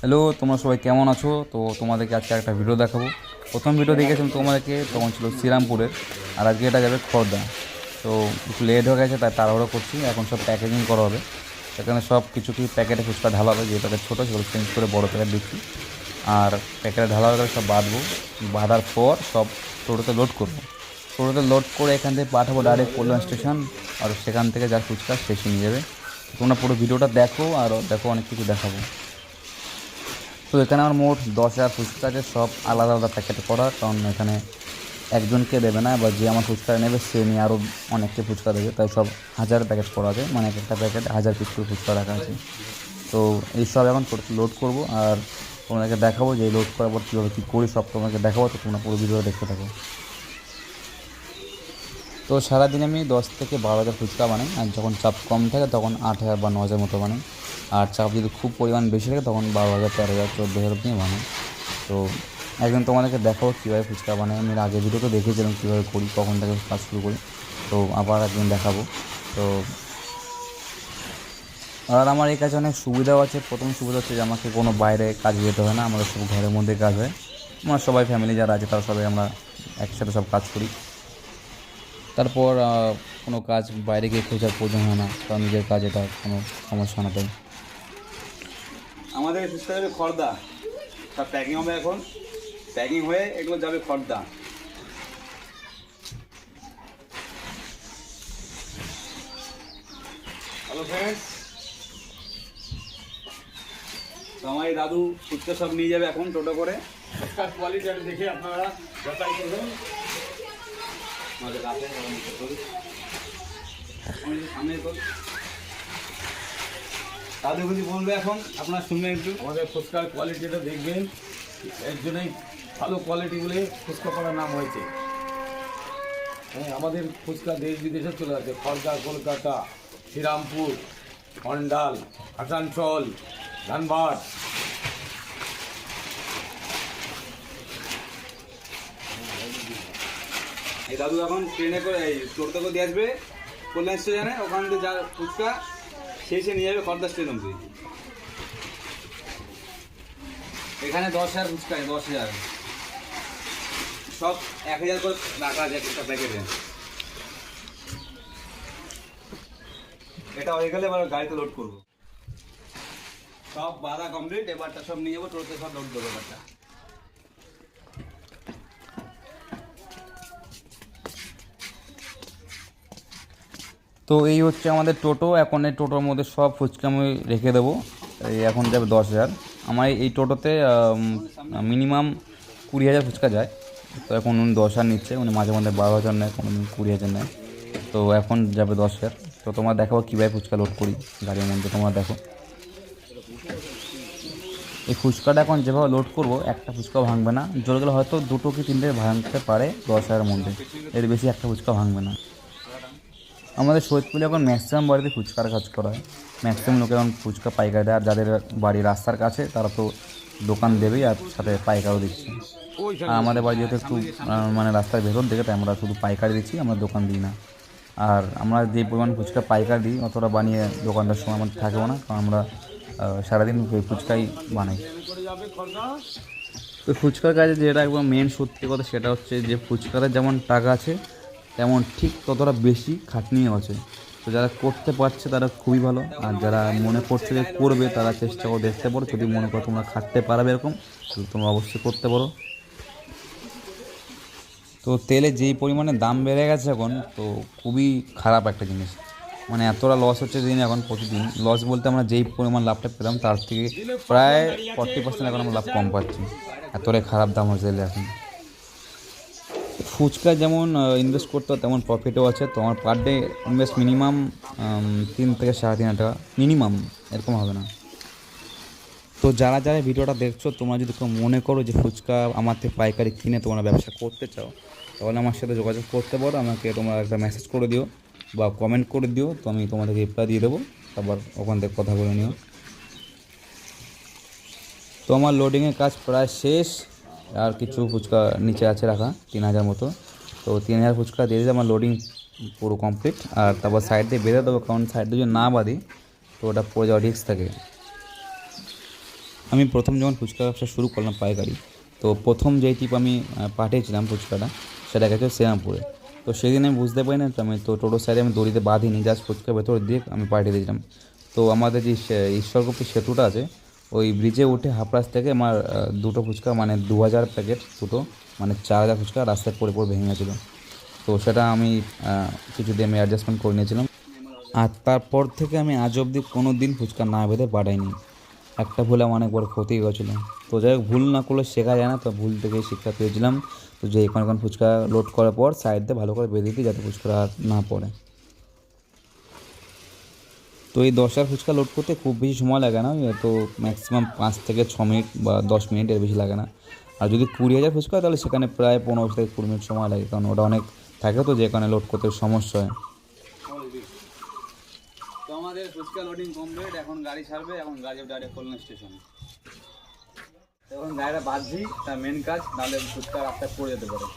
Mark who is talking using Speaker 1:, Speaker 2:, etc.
Speaker 1: Hello, তোমরা সবাই কেমন আছো? তো তোমাদেরকে আজকে একটা ভিডিও দেখাবো। প্রথম ভিডিও দেখেছিলাম তোমাদেরকে, তখন ছিল শ্রীরামপুরের, আর আজকে এটা যাবে খড়দা। তো একটু লেট হয়ে গেছে, তাই তাড়াহুড়ো করছি। এখন সব প্যাকেজিং করা হবে, সেখানে সব কিছু কি প্যাকেটে ফুচকা ঢালা হবে। যে প্যাকেট ছোটো সেগুলো চেঞ্জ করে বড়ো প্যাকেট দিচ্ছি, আর প্যাকেটে ঢালা হয়ে গেলে সব বাঁধবো। বাঁধার পর সব টোটোতে লোড করবো। টোটোতে লোড করে এখান থেকে পাঠাবো ডাইরেক্ট কল্যাণ স্টেশন, আর সেখান থেকে যার ফুচকা শেষে নিয়ে যাবে। তোমরা পুরো ভিডিওটা দেখো, আর দেখো অনেক কিছু দেখাবো। তো এখানে আমার মোট 10,000 ফুচকা আছে, সব আলাদা আলাদা প্যাকেট করা, কারণ এখানে একজনকে দেবে না, বা যে আমার ফুচকা নেবে সে নিয়ে আরও অনেককে ফুচকা দেবে, তাই সব 1000 প্যাকেট করা আছে, মানে এক একটা প্যাকেট 1000 পিস করে ফুচকা রাখা আছে। তো এই সব এখন লোড করবো, আর তোমাদেরকে দেখাবো যে লোড করার পর কীভাবে কী করি, সব তোমাকে দেখাবো। তো তোমরা পুরো ভিডিও দেখতে থাকো। তো সারাদিন আমি 10 থেকে 12,000 ফুচকা বানাই, আর যখন চাপ কম থাকে তখন 8,000 বা 9,000 মতো বানাই। আর চাপ যদি খুব পরিমাণ বেশি থাকে তখন 12,000, 13,000, 14,000 অব্দি বানাই। তো একদিন তোমাদেরকে দেখাবো কীভাবে ফুচকা বানাই। আমি আগে ভিডিও তো দেখেছিলাম কীভাবে করি, কখন থেকে কাজ শুরু করি। তো আবার একদিন দেখাবো। তো আর আমার এই কাজে অনেক সুবিধাও আছে। প্রথম সুবিধা হচ্ছে যে আমাকে কোনো বাইরে কাজে যেতে হয় না, আমাদের সব ঘরের মধ্যে কাজ হয়। আমরা সবাই ফ্যামিলি যারা আছে তারা সবাই আমরা একসাথে সব কাজ করি। তারপর কোনো কাজ বাইরে গিয়ে খোঁজার প্রয়োজন হয় না, কারণ নিজের কাজ, এটা কোনো সমস্যা না। তাই
Speaker 2: আমাদের ফুচকা যাবে খড়দা, সব প্যাকিং হবে এখন। প্যাকিং হয়ে এগুলো যাবে খড়দা। হ্যালো ফ্রেন্ডস, তো আমার এই দাদু ফুচকা সব নিয়ে যাবে এখন টোটো করে। ফুচকার কোয়ালিটি দেখে আপনারা যাচাই করবেন। আমাদের রাতে সামনে তো দাদু যদি বলবে এখন আপনারা শুনবেন একটু।
Speaker 3: আমাদের ফুচকার কোয়ালিটিটা দেখবেন, এর জন্যই ভালো কোয়ালিটি বলে ফুচকা করার নাম হয়েছে। হ্যাঁ, আমাদের ফুচকা দেশ বিদেশে চলে যাচ্ছে। খড়দা, কলকাতা, শ্রীরামপুর, অন্ডাল, আসানসোল, ধানবাদ।
Speaker 2: এই দাদু এখন ট্রেনে করে এই টোটো করে দিয়ে আসবে কল্যাণ স্টেশনে, ওখান থেকে যা ফুচকা শেষে নিয়ে যাবে খড়দা স্টেশন অব্দি। এখানে 10,000 ফুচকা, 10,000 সব 1,000 করে রাখা আছে একটা প্যাকেটে। এটা হয়ে গেলে এবার গাড়িতে লোড করবো। সব বাধা কমপ্লিট, এবারটা সব নিয়ে যাবো টোটোতে, সব লোড দেবো এবারটা।
Speaker 1: তো এই হচ্ছে আমাদের টোটো। এখন এই টোটোর মধ্যে সব ফুচকা আমি রেখে দেবো। এই এখন যাবে 10,000। আমার এই টোটোতে মিনিমাম 20,000 ফুচকা যায়। তো এখন উনি 10,000 নিচ্ছে, উনি মাঝে মাঝে 12,000 নেয়, কোনো দিন 20,000 নেয়। তো এখন যাবে 10,000। তো তোমরা দেখাবো কীভাবে ফুচকা লোড করি গাড়ির মধ্যে, তোমরা দেখো। এই ফুচকাটা এখন যেভাবে লোড করবো, একটা ফুচকাও ভাঙবে না। জোর গেলে হয়তো 2 কি 3টে ভাঙতে পারে 10,000-এর মধ্যে, এর বেশি একটা ফুচকা ভাঙবে না। আমাদের সৈয়দপুরে এখন ম্যাক্সিমাম বাড়িতে ফুচকার কাজ করা হয়। ম্যাক্সিমাম লোকে এখন ফুচকা পাইকারি দেয়, আর যাদের বাড়ি রাস্তার কাছে তারা তো দোকান দেবেই, আর সাথে পাইকারও দিচ্ছে। আর আমাদের বাড়ি যেহেতু একটু মানে রাস্তার ভেতর দিকে, তাই আমরা শুধু পাইকারি দিচ্ছি, আমরা দোকান দিই না। আর আমরা যে পরিমাণ ফুচকা পাইকারি দিই অতটা বানিয়ে দোকানটার সময় আমাদের থাকবো না, কারণ আমরা সারাদিন ওই ফুচকাই বানাই। তো ফুচকার কাজে যেটা একদম মেন সত্যি কথা, সেটা হচ্ছে যে ফুচকাতে যেমন টাকা আছে, তেমন ঠিক ততটা বেশি খাটনিও আছে। তো যারা করতে পারছে তারা খুবই ভালো, আর যারা মনে করছে যে করবে তারা চেষ্টা করে দেখতে পারো। যদি মনে করো তোমরা খাটতে পারবে এরকম, তো তোমরা অবশ্যই করতে পারো। তো তেলে যেই পরিমাণে দাম বেড়ে গেছে এখন, তো খুবই খারাপ একটা জিনিস। মানে এতটা লস হচ্ছে দিন, এখন প্রতিদিন লস বলতে আমরা যেই পরিমাণ লাভটা পেতাম তার থেকে প্রায় 40% এখন আমরা লাভ কম পাচ্ছি। এতটাই খারাপ দাম হচ্ছে তেলে এখন। ফুচকা যেমন ইনভেস্ট করতে হয়, তেমন প্রফিটও আছে। তো আমার পার ডে ইনভেস্ট মিনিমাম 3 থেকে 3.5 টাকা মিনিমাম, এরকম হবে না। তো যারা যারা ভিডিওটা দেখছো, তোমরা যদি কেউ মনে করো যে ফুচকা আমার থেকে পাইকারি কিনে তোমরা ব্যবসা করতে চাও, তাহলে আমার সাথে যোগাযোগ করতে পারো। আমাকে তোমরা একটা মেসেজ করে দিও বা কমেন্ট করে দিও, তো আমি তোমাদেরকে রিপ্লাই দিয়ে দেবো। তারপর ওখান থেকে কথা বলে নিও। তো আমার লোডিংয়ের কাজ প্রায় শেষ, আর কিছু ফুচকা নিচে আছে রাখা 3,000 মতো। তো 3,000 ফুচকা দিয়ে দিলে আমার লোডিং পুরো কমপ্লিট। আর তারপর সাইড দিয়ে বেঁধে দেবো, কারণ সাইড দিয়ে যদি না বাঁধি তো ওটা পড়ে যাওয়ার রিস্ক থাকে। আমি প্রথম যখন ফুচকা ব্যবসা শুরু করলাম পাইকারি, তো প্রথম যেই টিপ আমি পাঠিয়েছিলাম ফুচকাটা, সেটা গেছে শ্রীরামপুরে। তো সেদিন আমি বুঝতে পারি না, তো আমি তো টোটোর সাইডে আমি দড়িতে বাঁধিনি, জাস্ট ফুচকা ভেতরে দিয়ে আমি পাঠিয়ে দিয়েছিলাম। তো আমাদের যে ঈশ্বরগোপী সেতুটা আছে, ওই ব্রিজে উঠে হাফরাস থেকে আমার দুটো ফুচকা মানে 2000 প্যাকেট দুটো মানে 4000 ফুচকা রাস্তায় পড়ে পড়ে ভেঙে গেছিলো। তো সেটা আমি কিছুদিন আমি অ্যাডজাস্টমেন্ট করে নিয়েছিলাম। আর তারপর থেকে আমি আজ অবধি কোনো দিন ফুচকা না বেঁধে পাঠাইনি। একটা ভুল আমার অনেক বড় ক্ষতি হয়ে গেছিলো। তো যাই হোক, ভুল না করলে শেখা যায় না, তো ভুল থেকে শিক্ষা পেয়েছিলাম। তো যে এখন ফুচকা লোড করার পর সাইড দিয়ে ভালো করে বেঁধে দিই, যাতে ফুচকা আর না পড়ে। তো এই 10 ফুচকা লোড করতে খুব বেশি সময় লাগে না, তো ম্যাক্সিমাম 5 থেকে 6 মিনিট বা 10 মিনিট, এর বেশি লাগে না। আর যদি 20,000 ফুচকা হয়, তাহলে সেখানে প্রায় 15 থেকে 20 মিনিট সময় লাগে, কারণ ওটা অনেক থাকে, তো যেখানে লোড করতে সমস্যা হয়।
Speaker 2: তো আমাদের ফুচকা লোডিং কমপ্লিট, এখন গাড়ি ছাড়বে, এখন গাড়ি ডাইরেক্ট কল্যাণ স্টেশন। এখন গাড়িটা বাঁধছি, তার মেন কাজ, নাহলে ফুচকা রাস্তায় পড়ে যেতে পারে।